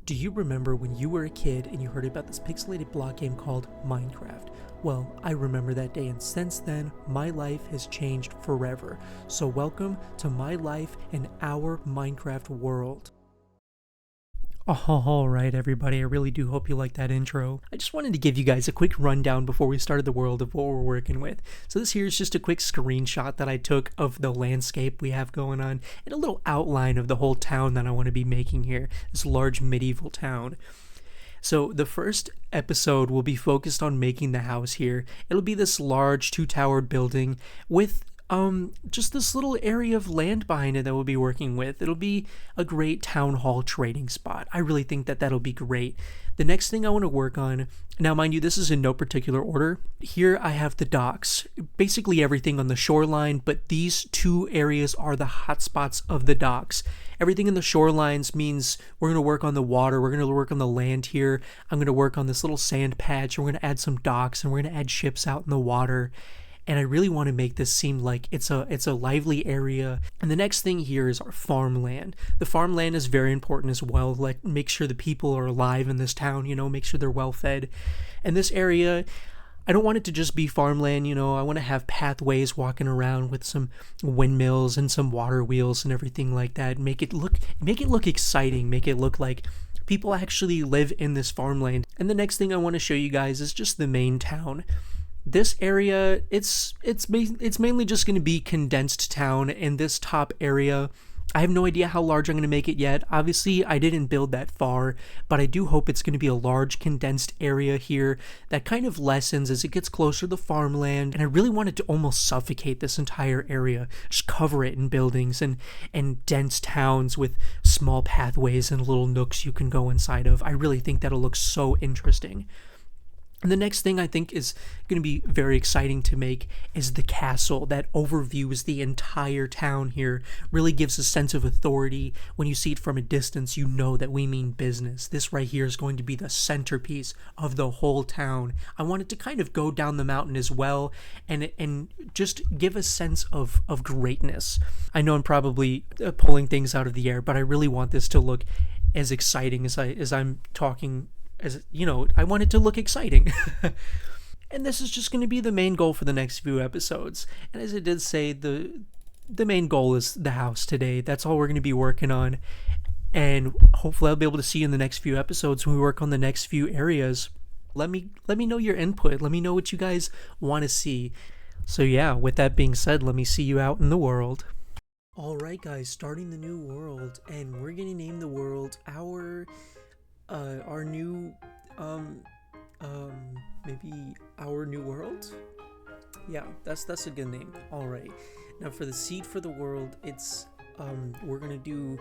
Do you remember when you were a kid and you heard about this pixelated block game called Minecraft? Well, I remember that day, and since then, my life has changed forever. So welcome to my life in our Minecraft world. Alright everybody, I really do hope you like that intro. I just wanted to give you guys a quick rundown before we started the world of what we're working with. So this here is just a quick screenshot that I took of the landscape we have going on, and a little outline of the whole town that I want to be making here, this large medieval town. So the first episode will be focused on making the house here. It'll be this large two-towered building with just this little area of land behind it that we'll be working with. It'll be a great town hall trading spot. I really think that that'll be great. The next thing I want to work on, now mind you, this is in no particular order. Here I have the docks, basically everything on the shoreline, but these two areas are the hotspots of the docks. Everything in the shorelines means we're going to work on the water, we're going to work on the land here. I'm going to work on this little sand patch, and we're going to add some docks, and we're going to add ships out in the water. And I really want to make this seem like it's a lively area. And the next thing here is our farmland. The farmland is very important as well. Like, make sure the people are alive in this town, make sure they're well fed. And this area, I don't want it to just be farmland, I want to have pathways walking around with some windmills and some water wheels and everything like that. Make it look exciting, make it look like people actually live in this farmland. And the next thing I want to show you guys is just the main town. This area, it's mainly just going to be condensed town, and this top area, I have no idea how large I'm going to make it yet. Obviously, I didn't build that far, but I do hope it's going to be a large condensed area here that kind of lessens as it gets closer to the farmland, and I really wanted to almost suffocate this entire area, just cover it in buildings and dense towns with small pathways and little nooks you can go inside of. I really think that'll look so interesting. And the next thing I think is going to be very exciting to make is the castle that overviews the entire town here. Really gives a sense of authority. When you see it from a distance, you know that we mean business. This right here is going to be the centerpiece of the whole town. I want it to kind of go down the mountain as well and just give a sense of greatness. I know I'm probably pulling things out of the air, but I really want this to look as exciting as I'm talking. I want it to look exciting. And this is just going to be the main goal for the next few episodes. And as I did say, the main goal is the house today. That's all we're going to be working on. And hopefully I'll be able to see you in the next few episodes when we work on the next few areas. Let me know your input. Let me know what you guys want to see. So yeah, with that being said, let me see you out in the world. Alright guys, starting the new world. And we're going to name the world our new, maybe Our New World? Yeah, that's a good name. Alright. Now for the seed for the world, it's, we're gonna do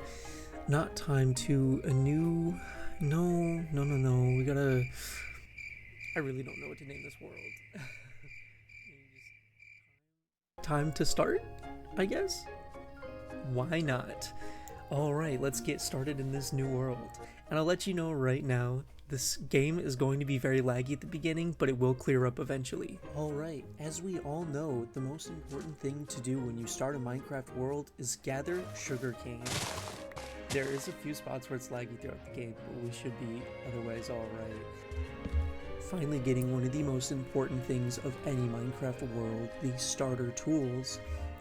not time to a new, no, we gotta, I really don't know what to name this world. Time to start, I guess? Why not? Alright, let's get started in this new world. And I'll let you know right now, this game is going to be very laggy at the beginning, but it will clear up eventually. Alright, as we all know, the most important thing to do when you start a Minecraft world is gather sugarcane. There is a few spots where it's laggy throughout the game, but we should be otherwise alright. Finally getting one of the most important things of any Minecraft world, the starter tools.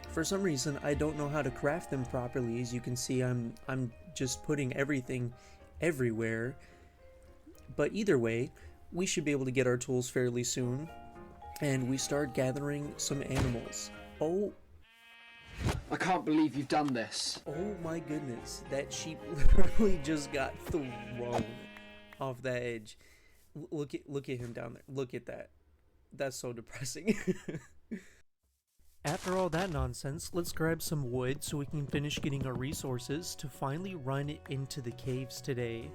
For some reason, I don't know how to craft them properly. As you can see, I'm just putting everything everywhere. But either way, we should be able to get our tools fairly soon. And we start gathering some animals. Oh. I can't believe you've done this. Oh my goodness. That sheep literally just got thrown off the edge. Look at him down there. Look at that. That's so depressing. After all that nonsense, let's grab some wood so we can finish getting our resources to finally run into the caves today.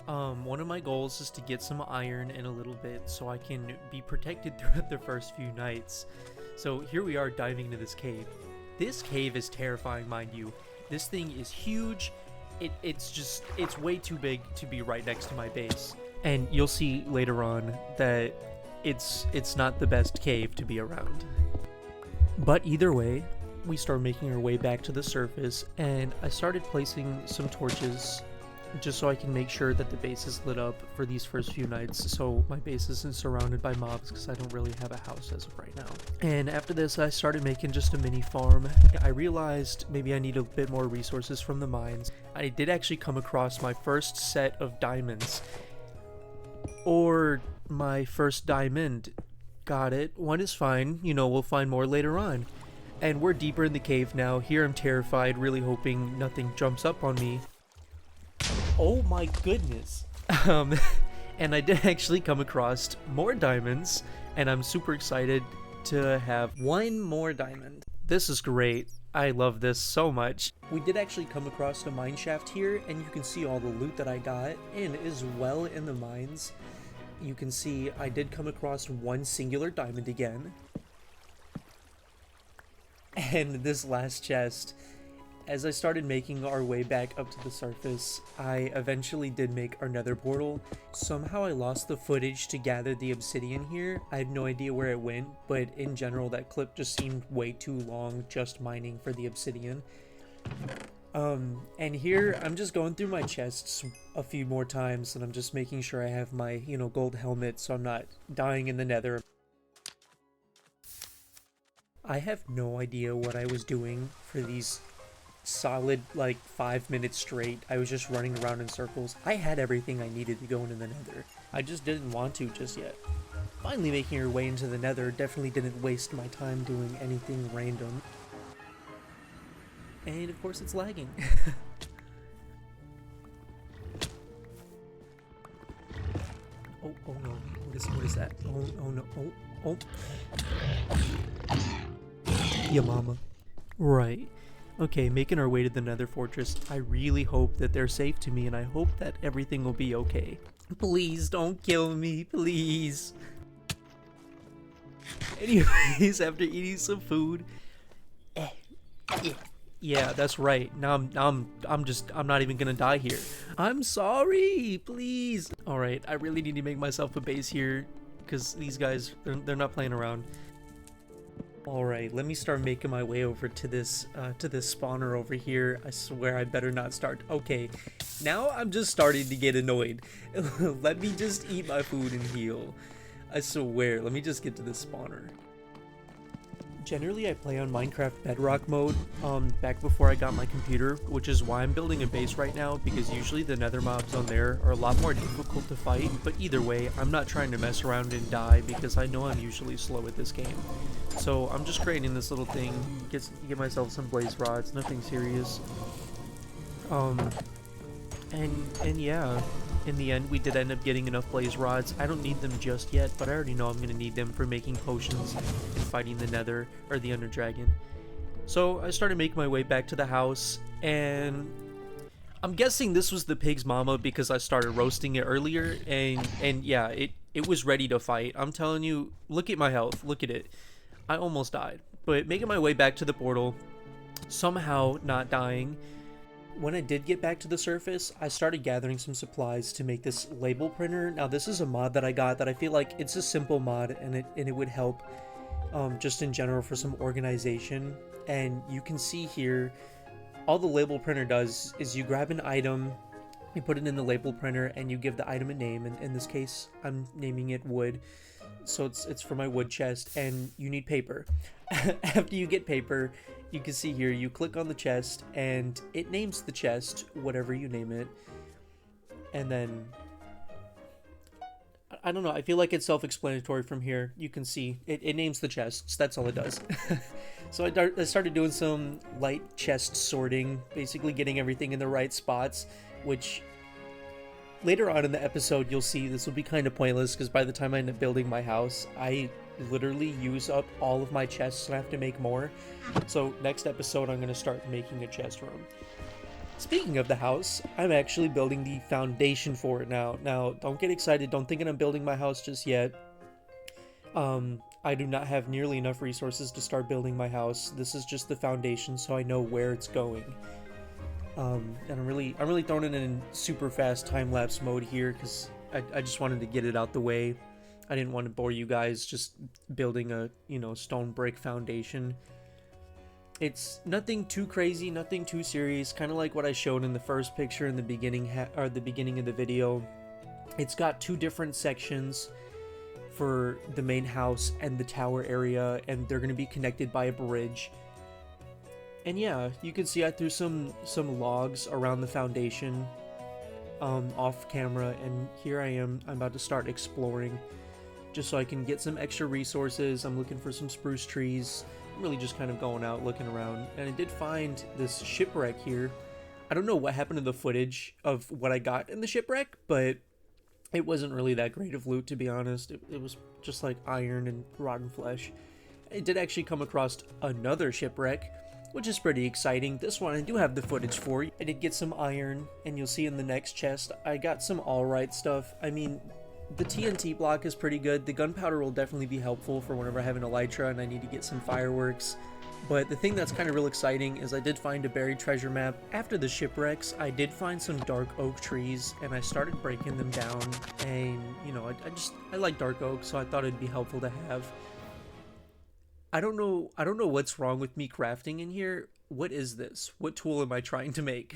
One of my goals is to get some iron in a little bit so I can be protected throughout the first few nights. So here we are diving into this cave. This cave is terrifying, mind you. This thing is huge. It's way too big to be right next to my base. And you'll see later on that it's not the best cave to be around. But either way, we start making our way back to the surface, and I started placing some torches just so I can make sure that the base is lit up for these first few nights, so my base isn't surrounded by mobs, because I don't really have a house as of right now. And after this, I started making just a mini farm. I realized maybe I need a bit more resources from the mines. I did actually come across my first set of diamonds, or my first diamond. Got it. One is fine, you know, we'll find more later on. And we're deeper in the cave now. Here I'm terrified, really hoping nothing jumps up on me. Oh my goodness. And I did actually come across more diamonds, and I'm super excited to have one more diamond. This is great. I love this so much. We did actually come across a mine shaft here, and you can see all the loot that I got, and as well in the mines. You can see I did come across one singular diamond again. And this last chest, as I started making our way back up to the surface, I eventually did make our nether portal. Somehow I lost the footage to gather the obsidian here. I have no idea where it went, but in general that clip just seemed way too long just mining for the obsidian. And here I'm just going through my chests a few more times, and I'm just making sure I have my, you know, gold helmet so I'm not dying in the nether. I have no idea what I was doing for these solid, like, 5 minutes straight. I was just running around in circles. I had everything I needed to go into the nether. I just didn't want to just yet. Finally making our way into the nether definitely didn't waste my time doing anything random. And of course it's lagging. Oh no, what is that? Oh no, oh. Yeah, mama. Right. Okay, making our way to the nether fortress. I really hope that they're safe to me, and I hope that everything will be okay. Please don't kill me, please. Anyways, after eating some food, yeah, that's right. Now I'm not even gonna die here. I'm sorry, please. All right, I really need to make myself a base here, because these guys, they're not playing around. All right, let me start making my way over to this spawner over here. I swear I better not start. Okay, now I'm just starting to get annoyed. Let me just eat my food and heal. I swear, let me just get to this spawner. Generally, I play on Minecraft Bedrock mode, back before I got my computer, which is why I'm building a base right now, because usually the nether mobs on there are a lot more difficult to fight, but either way, I'm not trying to mess around and die, because I know I'm usually slow at this game. So I'm just creating this little thing, get myself some blaze rods, nothing serious. And yeah, in the end we did end up getting enough blaze rods. I don't need them just yet, but I already know I'm gonna need them for making potions and fighting the nether, or the ender dragon. So I started making my way back to the house, and I'm guessing this was the pig's mama because I started roasting it earlier, and yeah, it was ready to fight. I'm telling you, look at my health, look at it. I almost died, but making my way back to the portal, somehow not dying. When I did get back to the surface, I started gathering some supplies to make this label printer. Now this is a mod that I got that I feel like it's a simple mod, and it would help just in general for some organization. And you can see here, all the label printer does is you grab an item, you put it in the label printer, and you give the item a name. And in this case, I'm naming it wood. So it's for my wood chest, and you need paper. After you get paper, you can see here, you click on the chest, and it names the chest, whatever you name it. And then, I don't know, I feel like it's self-explanatory from here. You can see, it names the chests, that's all it does. So I started doing some light chest sorting, basically getting everything in the right spots, which later on in the episode you'll see this will be kind of pointless, because by the time I end up building my house, I literally use up all of my chests and I have to make more. So next episode I'm going to start making a chest room. Speaking of the house, I'm actually building the foundation for it now. Now, don't get excited, don't think that I'm building my house just yet. I do not have nearly enough resources to start building my house. This is just the foundation, so I know where it's going. And I'm really throwing it in super fast time-lapse mode here, because I just wanted to get it out the way. I didn't want to bore you guys just building a, you know, stone brick foundation. It's nothing too crazy, nothing too serious, kind of like what I showed in the first picture in the beginning or the beginning of the video. It's got two different sections for the main house and the tower area, and they're going to be connected by a bridge. And yeah, you can see I threw some logs around the foundation off camera, and here I am. I'm about to start exploring just so I can get some extra resources. I'm looking for some spruce trees. I'm really just kind of going out looking around, and I did find this shipwreck here. I don't know what happened to the footage of what I got in the shipwreck, but it wasn't really that great of loot, to be honest. It was just like iron and rotten flesh. I did actually come across another shipwreck, which is pretty exciting. This one I do have the footage for. I did get some iron, and you'll see in the next chest I got some alright stuff. I mean, the TNT block is pretty good. The gunpowder will definitely be helpful for whenever I have an elytra and I need to get some fireworks. But the thing that's kind of real exciting is I did find a buried treasure map. After the shipwrecks, I did find some dark oak trees, and I started breaking them down. And, you know, I like dark oak, so I thought it'd be helpful to have. I don't know what's wrong with me crafting in here. What is this? What tool am I trying to make?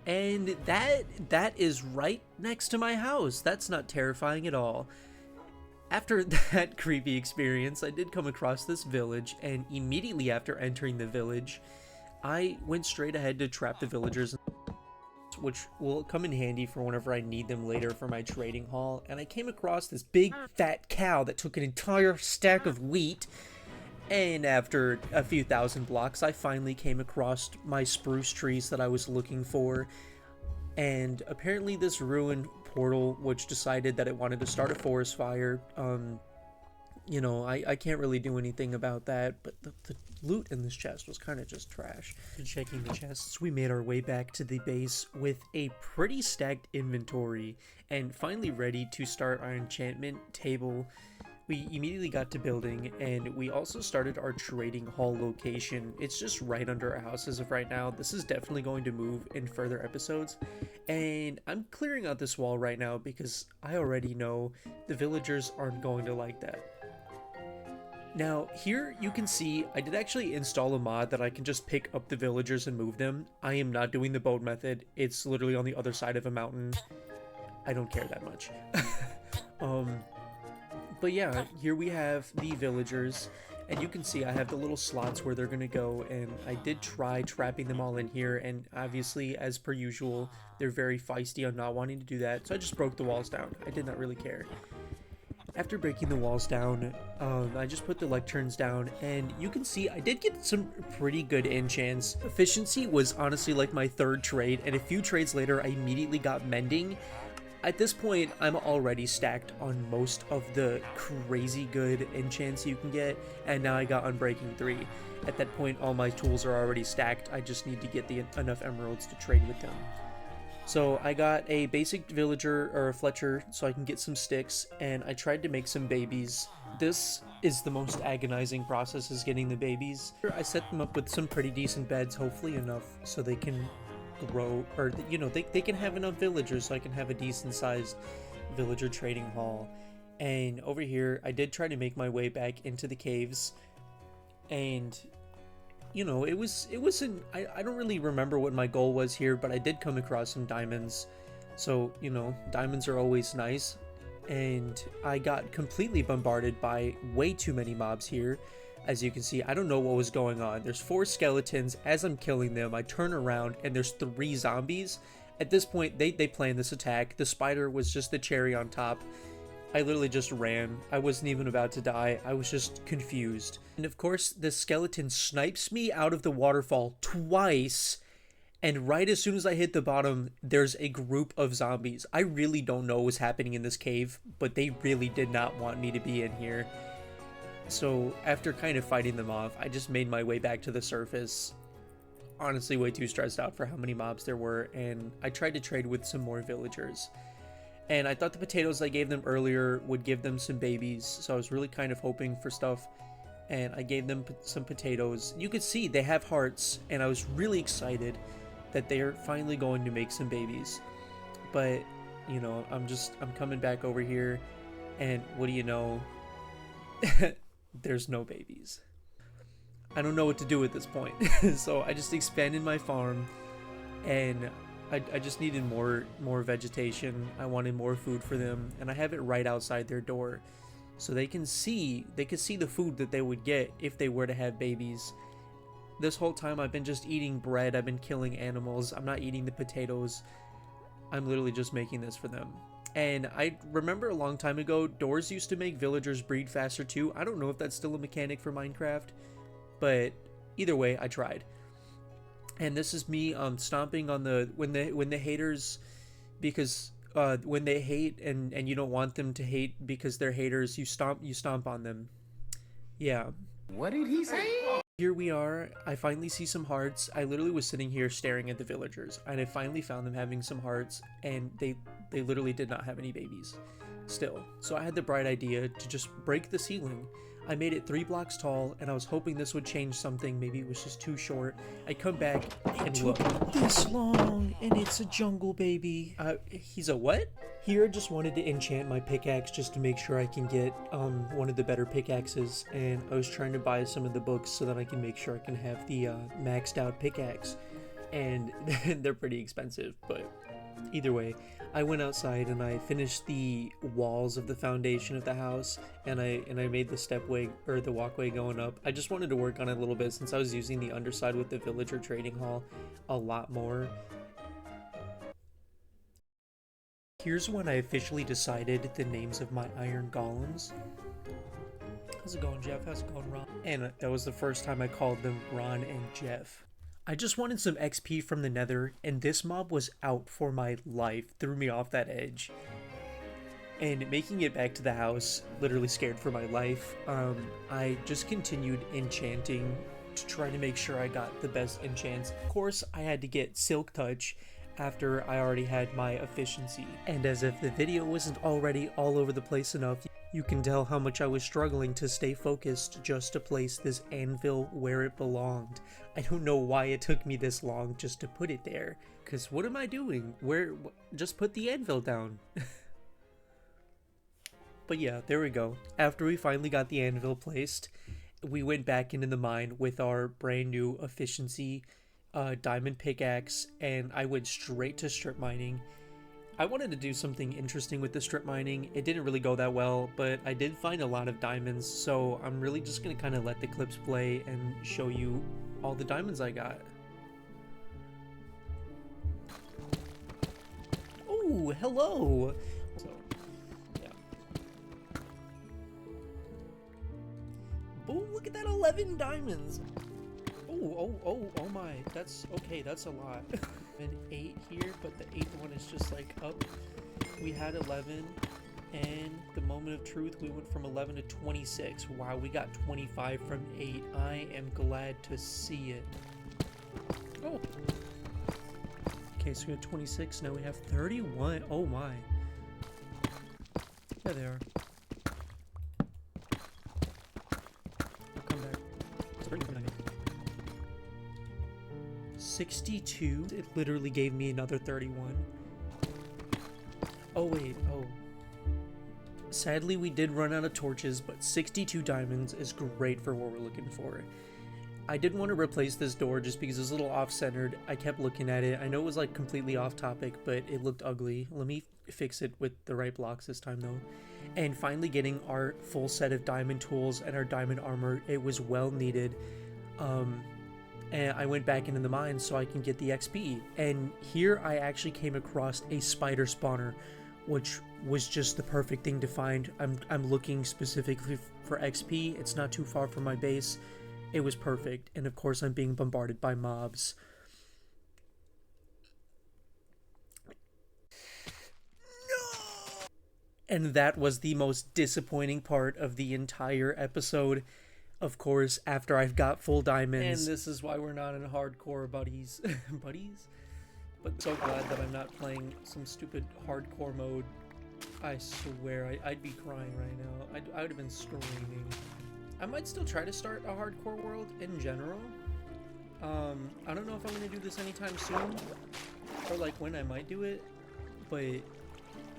And that is right next to my house. That's not terrifying at all. After that creepy experience, I did come across this village, and immediately after entering the village, I went straight ahead to trap the villagers, which will come in handy for whenever I need them later for my trading hall. And I came across this big fat cow that took an entire stack of wheat, and after a few thousand blocks, I finally came across my spruce trees that I was looking for. And apparently this ruined portal, which decided that it wanted to start a forest fire, you know, I can't really do anything about that, but the loot in this chest was kind of just trash. Checking the chests, we made our way back to the base with a pretty stacked inventory, and finally ready to start our enchantment table. We immediately got to building, and we also started our trading hall location. It's just right under our house as of right now. This is definitely going to move in further episodes, and I'm clearing out this wall right now because I already know the villagers aren't going to like that. Now, here you can see I did actually install a mod that I can just pick up the villagers and move them. I am not doing the boat method. It's literally on the other side of a mountain. I don't care that much. But yeah, here we have the villagers, and you can see I have the little slots where they're gonna go, and I did try trapping them all in here, and obviously, as per usual, they're very feisty on not wanting to do that, so I just broke the walls down. I did not really care. After breaking the walls down, I just put the lecterns down, and you can see I did get some pretty good enchants. Efficiency was honestly like my third trade, and a few trades later, I immediately got mending. At this point, I'm already stacked on most of the crazy good enchants you can get, and now I got Unbreaking 3. At that point, all my tools are already stacked. I just need to get enough emeralds to trade with them. So I got a basic villager, or a Fletcher, so I can get some sticks, and I tried to make some babies. This is the most agonizing process, is getting the babies. I set them up with some pretty decent beds, hopefully enough so they can grow, or you know, they can have enough villagers so I can have a decent sized villager trading hall. And over here I did try to make my way back into the caves, and you know, it wasn't, I don't really remember what my goal was here, but I did come across some diamonds, so you know, diamonds are always nice. And I got completely bombarded by way too many mobs here. As you can see, I don't know what was going on. There's 4 skeletons. As I'm killing them, I turn around and there's 3 zombies. At this point, they planned this attack. The spider was just the cherry on top. I literally just ran. I wasn't even about to die. I was just confused. And of course, the skeleton snipes me out of the waterfall twice. And right as soon as I hit the bottom, there's a group of zombies. I really don't know what was happening in this cave, but they really did not want me to be in here. So after kind of fighting them off, I just made my way back to the surface. Honestly, way too stressed out for how many mobs there were, and I tried to trade with some more villagers. And I thought the potatoes I gave them earlier would give them some babies, so I was really kind of hoping for stuff. And I gave them some potatoes. You could see they have hearts, and I was really excited that they are finally going to make some babies. But, you know, I'm coming back over here, and what do you know? There's no babies. I don't know what to do at this point. So I just expanded my farm, and I just needed more vegetation. I wanted more food for them, and I have it right outside their door, so they could see the food that they would get if they were to have babies. This whole time I've been just eating bread. I've been killing animals. I'm not eating the potatoes. I'm literally just making this for them. And I remember a long time ago, doors used to make villagers breed faster too. I don't know if that's still a mechanic for Minecraft, but either way, I tried. And this is me stomping on the when the haters, because when they hate and you don't want them to hate because they're haters, you stomp on them. Yeah. What did he say? Here we are. I finally see some hearts. I literally was sitting here staring at the villagers, and I finally found them having some hearts, and they literally did not have any babies still. So I had the bright idea to just break the ceiling. I made it 3 blocks tall, and I was hoping this would change something. Maybe it was just too short. I come back and look. This long, and it's a jungle baby. He's a what? Here, I just wanted to enchant my pickaxe just to make sure I can get one of the better pickaxes, and I was trying to buy some of the books so that I can make sure I can have the maxed out pickaxe, and they're pretty expensive, but either way, I went outside and I finished the walls of the foundation of the house, and I made the stepway or the walkway going up. I just wanted to work on it a little bit since I was using the underside with the villager trading hall a lot more. Here's when I officially decided the names of my iron golems. How's it going, Jeff? How's it going, Ron? And that was the first time I called them Ron and Jeff. I just wanted some XP from the nether, and this mob was out for my life, threw me off that edge. And making it back to the house, literally scared for my life, I just continued enchanting to try to make sure I got the best enchants. Of course, I had to get Silk Touch after I already had my efficiency. And as if the video wasn't already all over the place enough, you can tell how much I was struggling to stay focused just to place this anvil where it belonged. I don't know why it took me this long just to put it there, because what am I doing? Just put the anvil down. But yeah, there we go. After we finally got the anvil placed, we went back into the mine with our brand new efficiency diamond pickaxe, and I went straight to strip mining. I wanted to do something interesting with the strip mining. It didn't really go that well, but I did find a lot of diamonds, so I'm really just going to kind of let the clips play and show you all the diamonds I got. Oh, hello! So, yeah. Oh, look at that, 11 diamonds! Oh my, that's okay, that's a lot. An 8 here, but the 8th one is just like up. We had 11, and the moment of truth, we went from 11 to 26. Wow, we got 25 from 8. I am glad to see it. Oh. Okay, so we have 26, now we have 31. Oh my. Yeah, they are. I'll come back. It's pretty good. 62. It literally gave me another 31. Oh wait, oh. Sadly, we did run out of torches, but 62 diamonds is great for what we're looking for. I did want to replace this door just because it's a little off-centered. I kept looking at it. I know it was like completely off topic, but it looked ugly. Let me fix it with the right blocks this time though. And finally getting our full set of diamond tools and our diamond armor. It was well needed. And I went back into the mine so I can get the XP. And here I actually came across a spider spawner, which was just the perfect thing to find. I'm looking specifically for XP. It's not too far from my base. It was perfect. And of course I'm being bombarded by mobs. No! And that was the most disappointing part of the entire episode. Of course, after I've got full diamonds. And this is why we're not in hardcore, buddies. Buddies? But so glad that I'm not playing some stupid hardcore mode. I swear, I'd be crying right now. I would have been screaming. I might still try to start a hardcore world in general. I don't know if I'm going to do this anytime soon. Or like when I might do it. But,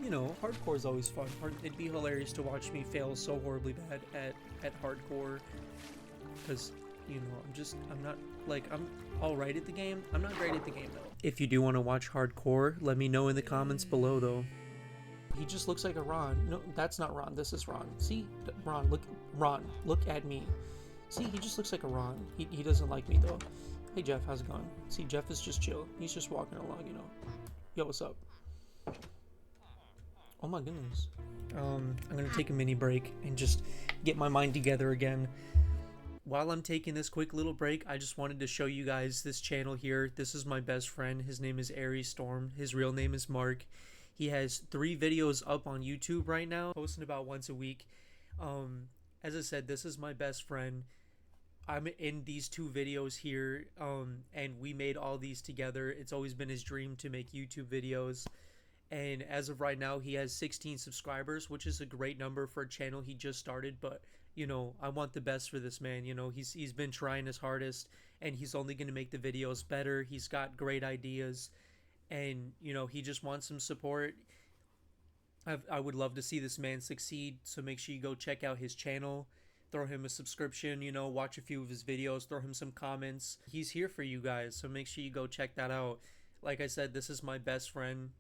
you know, hardcore is always fun. It'd be hilarious to watch me fail so horribly bad at hardcore. Because, you know, I'm not, like, I'm alright at the game. I'm not great at the game, though. If you do want to watch hardcore, let me know in the comments below, though. He just looks like a Ron. No, that's not Ron. This is Ron. See? Ron, look at me. See, he just looks like a Ron. He doesn't like me, though. Hey, Jeff, how's it going? See, Jeff is just chill. He's just walking along, you know. Yo, what's up? Oh my goodness. I'm gonna take a mini break and just get my mind together again. While I'm taking this quick little break, I just wanted to show you guys this channel here. This is my best friend. His name is Aries Storm. His real name is Marc. He has 3 videos up on YouTube right now, posting about once a week. As I said, this is my best friend. I'm in these 2 videos here, and we made all these together. It's always been his dream to make YouTube videos. And as of right now, he has 16 subscribers, which is a great number for a channel he just started. But, you know, I want the best for this man. You know, he's been trying his hardest, and he's only going to make the videos better. He's got great ideas, and, you know, he just wants some support. I would love to see this man succeed, so make sure you go check out his channel. Throw him a subscription, you know, watch a few of his videos, throw him some comments. He's here for you guys, so make sure you go check that out. Like I said, this is my best friend.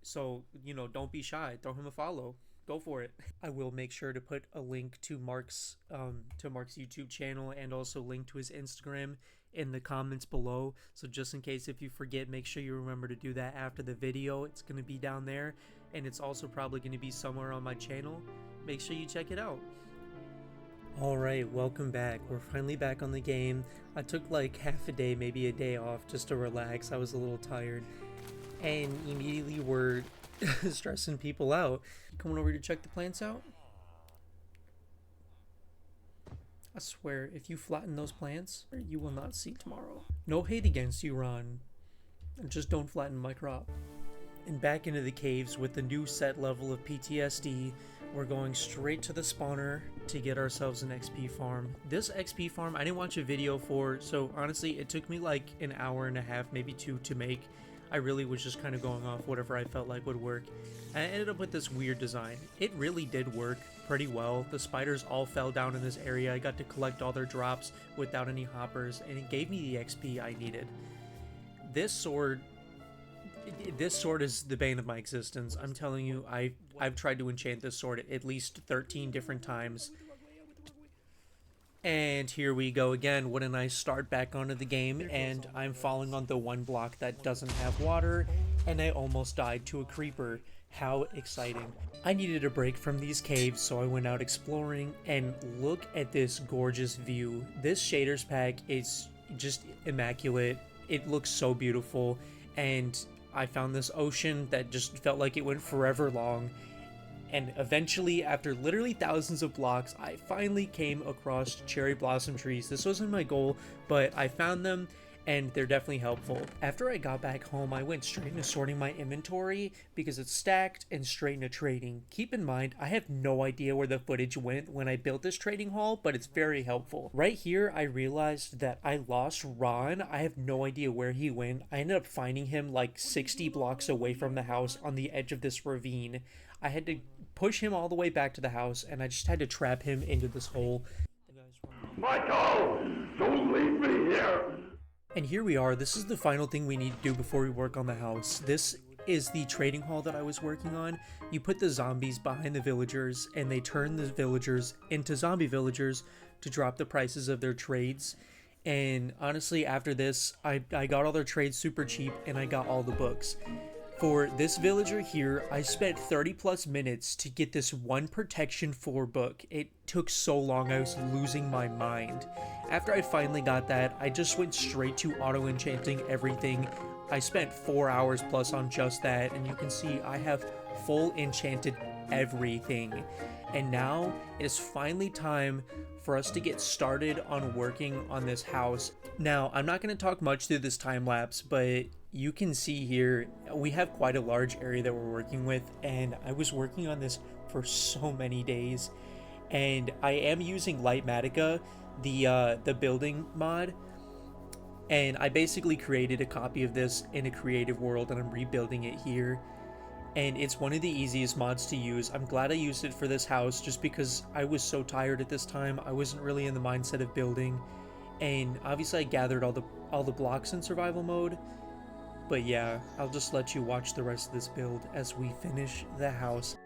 So, you know, don't be shy. Throw him a follow. Go for it. I will make sure to put a link to Marc's YouTube channel and also link to his Instagram in the comments below. So just in case if you forget, make sure you remember to do that after the video. It's going to be down there, and it's also probably going to be somewhere on my channel. Make sure you check it out. Alright, welcome back. We're finally back on the game. I took like half a day, maybe a day off just to relax. I was a little tired. And immediately we're stressing people out. Coming over to check the plants out? I swear, if you flatten those plants, you will not see tomorrow. No hate against you, Ron. Just don't flatten my crop. And back into the caves with the new set level of PTSD. We're going straight to the spawner to get ourselves an XP farm. This XP farm I didn't watch a video for, so honestly it took me like an hour and a half, maybe 2 to make. I really was just kind of going off whatever I felt like would work. And I ended up with this weird design. It really did work pretty well. The spiders all fell down in this area. I got to collect all their drops without any hoppers, and it gave me the XP I needed. This sword is the bane of my existence. I'm telling you, I've tried to enchant this sword at least 13 different times. And here we go again. What a nice start back onto the game, and I'm falling on the one block that doesn't have water, and I almost died to a creeper. How exciting. I needed a break from these caves, so I went out exploring, and look at this gorgeous view. This shaders pack is just immaculate. It looks so beautiful, and I found this ocean that just felt like it went forever long. And eventually, after literally thousands of blocks, I finally came across cherry blossom trees. This wasn't my goal, but I found them, and they're definitely helpful. After I got back home, I went straight into sorting my inventory because it's stacked, and straight into trading. Keep in mind, I have no idea where the footage went when I built this trading hall, but it's very helpful. Right here, I realized that I lost Ron. I have no idea where he went. I ended up finding him like 60 blocks away from the house on the edge of this ravine. I had to push him all the way back to the house, and I just had to trap him into this hole. Michael! Don't leave me here! And here we are. This is the final thing we need to do before we work on the house. This is the trading hall that I was working on. You put the zombies behind the villagers, and they turn the villagers into zombie villagers to drop the prices of their trades. And honestly, after this, I got all their trades super cheap, and I got all the books. For this villager here, I spent 30 plus minutes to get this one protection 4 book. It took so long, I was losing my mind. After I finally got that, I just went straight to auto-enchanting everything. I spent 4 hours plus on just that, and you can see I have full enchanted everything. And now, it is finally time for us to get started on working on this house. Now, I'm not going to talk much through this time lapse, but you can see here, we have quite a large area that we're working with, and I was working on this for so many days. And I am using Lightmatica, the building mod, and I basically created a copy of this in a creative world, and I'm rebuilding it here. And it's one of the easiest mods to use. I'm glad I used it for this house just because I was so tired at this time. I wasn't really in the mindset of building, And obviously I gathered all the blocks in survival mode. But yeah, I'll just let you watch the rest of this build as we finish the house.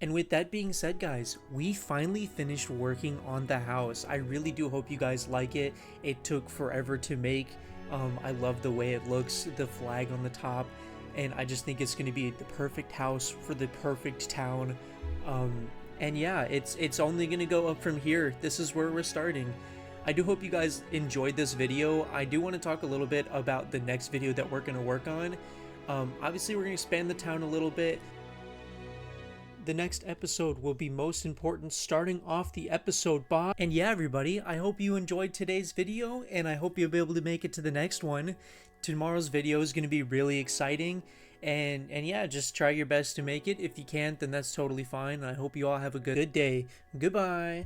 And with that being said, guys, we finally finished working on the house. I really do hope you guys like it. It took forever to make. I love the way it looks, the flag on the top, and I just think it's going to be the perfect house for the perfect town. And yeah, it's only going to go up from here. This is where we're starting. I do hope you guys enjoyed this video. I do want to talk a little bit about the next video that we're going to work on. Obviously, we're going to expand the town a little bit. The next episode will be most important, starting off the episode by. And yeah, everybody, I hope you enjoyed today's video, and I hope you'll be able to make it to the next one. Tomorrow's video is going to be really exciting, and yeah, just try your best to make it. If you can't, then that's totally fine. I hope you all have a good day. Goodbye.